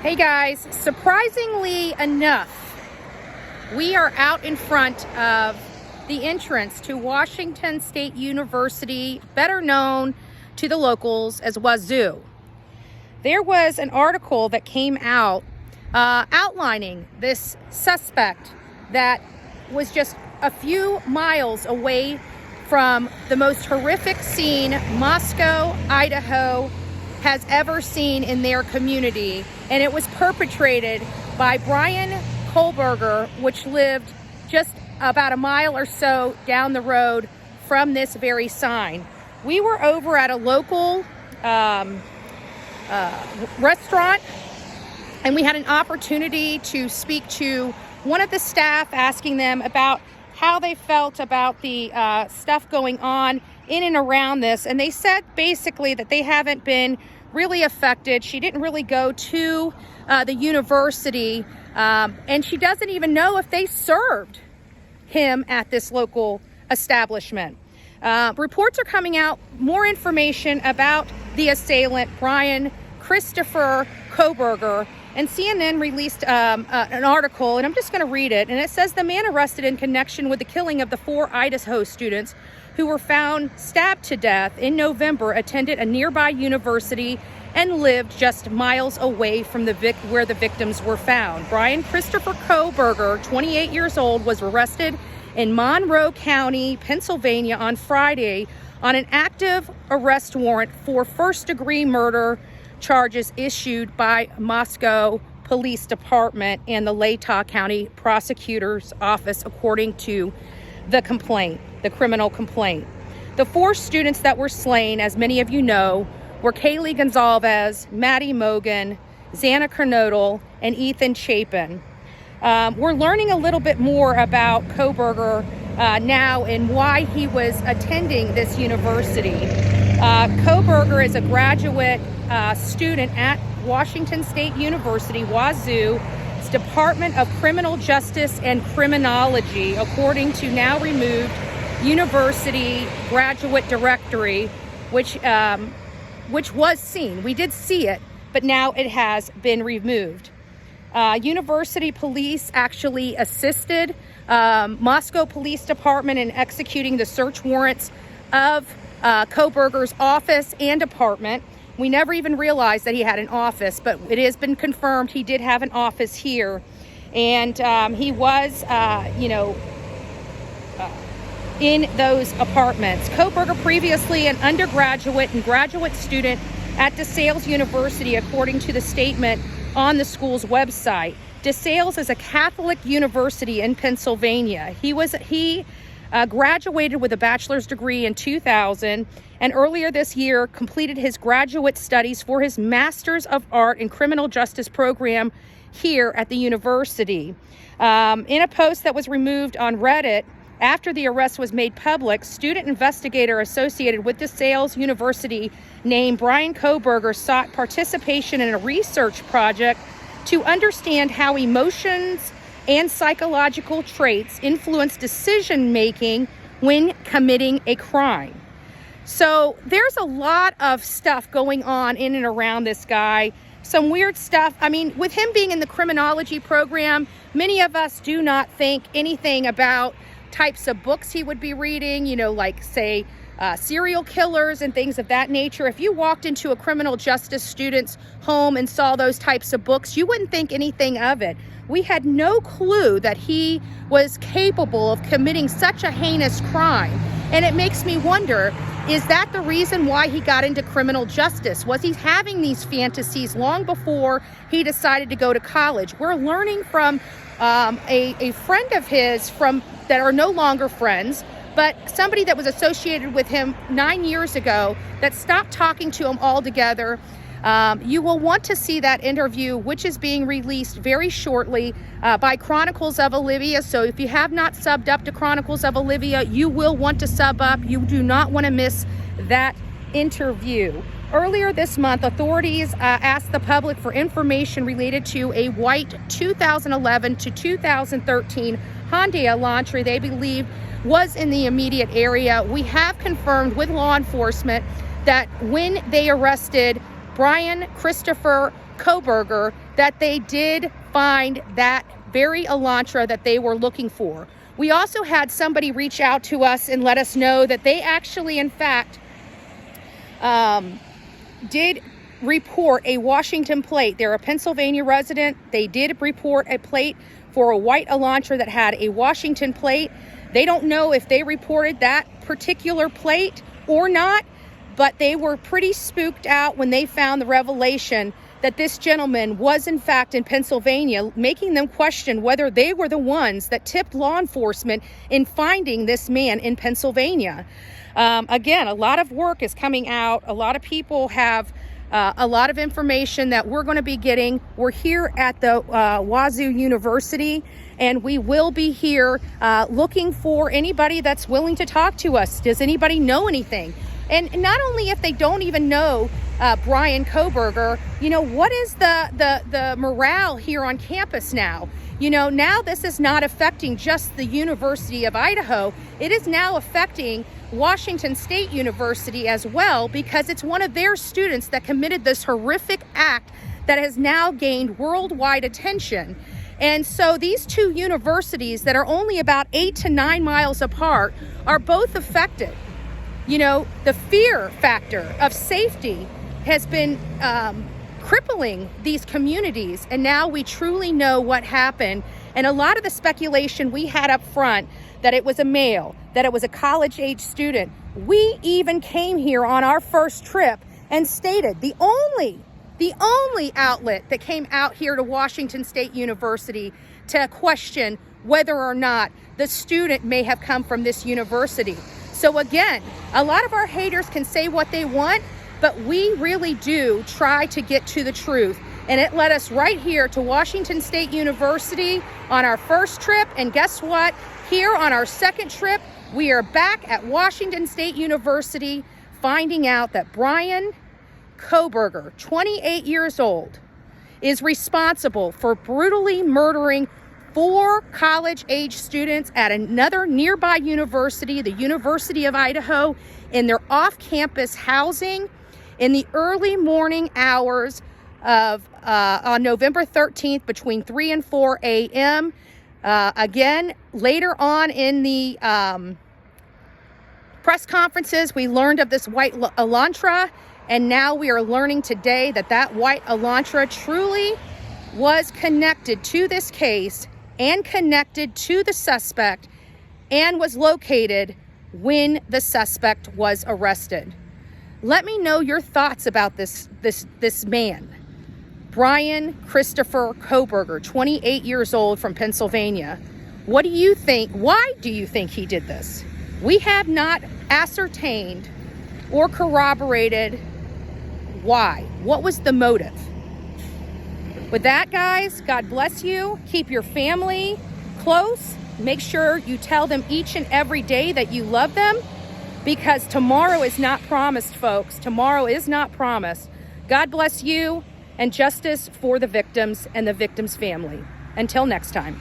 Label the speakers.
Speaker 1: Hey guys, surprisingly enough, we are out in front of the entrance to Washington State University, better known to the locals as Wazoo. There was an article that came out outlining this suspect that was just a few miles away from the most horrific scene Moscow, Idaho has ever seen in their community, and it was perpetrated by Bryan Kohberger, which lived just about a mile or so down the road from this very sign. We were over at a local restaurant, and we had an opportunity to speak to one of the staff, asking them about how they felt about the stuff going on in and around this. And they said basically that they haven't been really affected. She didn't really go to the university, and she doesn't even know if they served him at this local establishment. Reports are coming out, more information about the assailant, Bryan Christopher Kohberger, and CNN released an article, and I'm just going to read it. And it says, the man arrested in connection with the killing of the 4 Idaho students who were found stabbed to death in November attended a nearby university and lived just miles away from where the victims were found. Bryan Christopher Kohberger, 28 years old, was arrested in Monroe County, Pennsylvania on Friday on an active arrest warrant for first-degree murder charges issued by Moscow Police Department and the Latah County Prosecutor's Office, according to the criminal complaint. The 4 students that were slain, as many of you know, were Kaylee Gonzalez, Maddie Mogan, Xana Kernodle, and Ethan Chapin. We're learning a little bit more about Kohberger now and why he was attending this university. Kohberger is a graduate student at Washington State University, Wazoo's Department of Criminal Justice and Criminology, according to now removed University Graduate Directory, which was seen. We did see it, but now it has been removed. University police actually assisted Moscow Police Department in executing the search warrants of Kohberger's office and apartment. We never even realized that he had an office, but it has been confirmed he did have an office here. And he was, in those apartments. Kohberger, previously an undergraduate and graduate student at DeSales University, according to the statement on the school's website. DeSales is a Catholic university in Pennsylvania. He graduated with a bachelor's degree in 2000, and earlier this year completed his graduate studies for his Master's of Art in Criminal Justice program here at the university. In a post that was removed on Reddit after the arrest was made public, student investigator associated with DeSales University named Bryan Kohberger sought participation in a research project to understand how emotions and psychological traits influence decision-making when committing a crime. So there's a lot of stuff going on in and around this guy. Some weird stuff. I mean, with him being in the criminology program, many of us do not think anything about types of books he would be reading, like, say, serial killers and things of that nature. If you walked into a criminal justice student's home and saw those types of books, you wouldn't think anything of it. We had no clue that he was capable of committing such a heinous crime. And it makes me wonder, is that the reason why he got into criminal justice? Was he having these fantasies long before he decided to go to college? We're learning from a friend of his that are no longer friends, but somebody that was associated with him 9 years ago that stopped talking to him altogether. You will want to see that interview, which is being released very shortly by Chronicles of Olivia. So if you have not subbed up to Chronicles of Olivia, you will want to sub up. You do not want to miss that interview. Earlier this month, authorities asked the public for information related to a white 2011 to 2013 Hyundai Elantra they believe was in the immediate area. We have confirmed with law enforcement that when they arrested Bryan Christopher Kohberger, that they did find that very Elantra that they were looking for. We also had somebody reach out to us and let us know that they actually, in fact, did report a Washington plate. They're a Pennsylvania resident. They did report a plate for a white Elantra that had a Washington plate. They don't know if they reported that particular plate or not, but they were pretty spooked out when they found the revelation that this gentleman was in fact in Pennsylvania, making them question whether they were the ones that tipped law enforcement in finding this man in Pennsylvania. Again, a lot of work is coming out. A lot of people have a lot of information that we're going to be getting. We're here at the Wazoo University, and we will be here looking for anybody that's willing to talk to us. Does anybody know anything? And not only if they don't even know Bryan Kohberger, you know, what is the morale here on campus now? You know, now this is not affecting just the University of Idaho. It is now affecting Washington State University as well, because it's one of their students that committed this horrific act that has now gained worldwide attention. And so these two universities that are only about 8 to 9 miles apart are both affected. You know, the fear factor of safety has been crippling these communities, and now we truly know what happened. And a lot of the speculation we had up front, that it was a male, that it was a college-age student, we even came here on our first trip and stated the only outlet that came out here to Washington State University to question whether or not the student may have come from this university. So again, a lot of our haters can say what they want, but we really do try to get to the truth. And it led us right here to Washington State University on our first trip. And guess what? Here on our second trip, we are back at Washington State University, finding out that Bryan Kohberger, 28 years old, is responsible for brutally murdering 4 college-age students at another nearby university, the University of Idaho, in their off-campus housing in the early morning hours of on November 13th between 3 and 4 a.m. Again, later on in the press conferences, we learned of this white Elantra, and now we are learning today that that white Elantra truly was connected to this case and connected to the suspect and was located when the suspect was arrested. Let me know your thoughts about this man, Bryan Christopher Kohberger, 28 years old, from Pennsylvania. What do you think? Why do you think he did this? We have not ascertained or corroborated why. What was the motive? With that, guys, God bless you. Keep your family close. Make sure you tell them each and every day that you love them, because tomorrow is not promised, folks. Tomorrow is not promised. God bless you, and justice for the victims and the victims' family. Until next time.